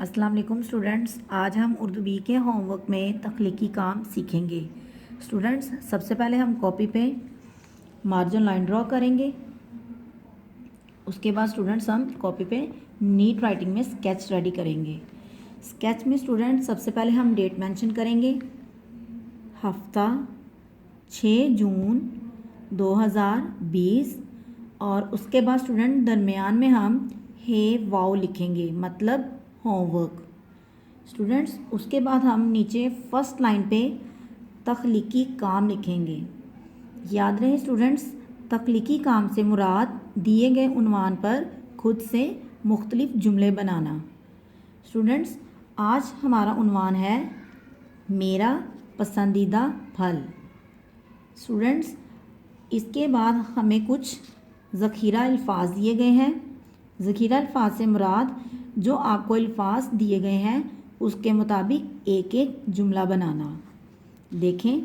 अस्सलाम वालेकुम स्टूडेंट्स, आज हम उर्दू बी के होमवर्क में तख्लीकी काम सीखेंगे। स्टूडेंट्स, सबसे पहले हम कॉपी पे मार्जिन लाइन ड्रॉ करेंगे। उसके बाद स्टूडेंट्स हम कॉपी पे नीट राइटिंग में स्केच रेडी करेंगे। स्केच में स्टूडेंट्स सबसे पहले हम डेट मेंशन करेंगे, हफ्ता 6 जून 2020, और उसके बाद स्टूडेंट दरमियान में हम हे वाओ लिखेंगे, मतलब होमवर्क। स्टूडेंट्स, उसके बाद हम नीचे फर्स्ट लाइन पे तख्लीकी काम लिखेंगे। याद रहे स्टूडेंट्स, तख्लीकी काम से मुराद दिए गए उन्वान पर खुद से मुख्तलिफ जुमले बनाना। स्टूडेंट्स, आज हमारा उन्वान है मेरा पसंदीदा फल। स्टूडेंट्स, इसके बाद हमें कुछ ज़ख़ीरा अल्फाज दिए गए हैं। ज़ख़ीरा अल्फाज से मुराद जो आपको अल्फाज दिए गए हैं उसके मुताबिक एक एक जुमला बनाना। देखें,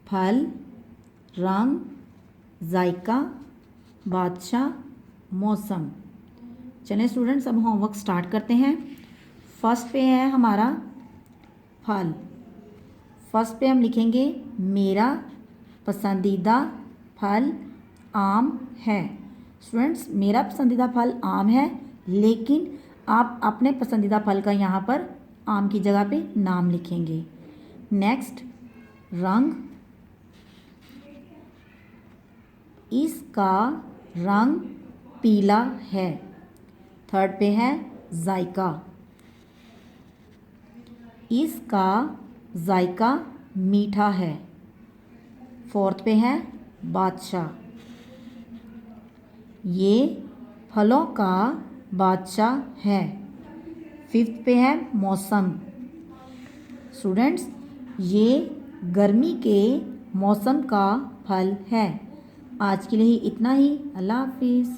फल, रंग, जायका, बादशाह, मौसम। चलें स्टूडेंट्स, अब होमवर्क स्टार्ट करते हैं। फर्स्ट पे है हमारा फल। फर्स्ट पे हम लिखेंगे मेरा पसंदीदा फल आम है। स्टूडेंट्स, मेरा पसंदीदा फल आम है, लेकिन आप अपने पसंदीदा फल का यहाँ पर आम की जगह पे नाम लिखेंगे। नेक्स्ट, रंग, इसका रंग पीला है। थर्ड पे है जायका, इसका जायका मीठा है। फोर्थ पे है बादशाह, ये फलों का बादशाह है। फिफ्थ पे है मौसम। स्टूडेंट्स, ये गर्मी के मौसम का फल है। आज के लिए इतना ही। अल्लाह हाफिज़।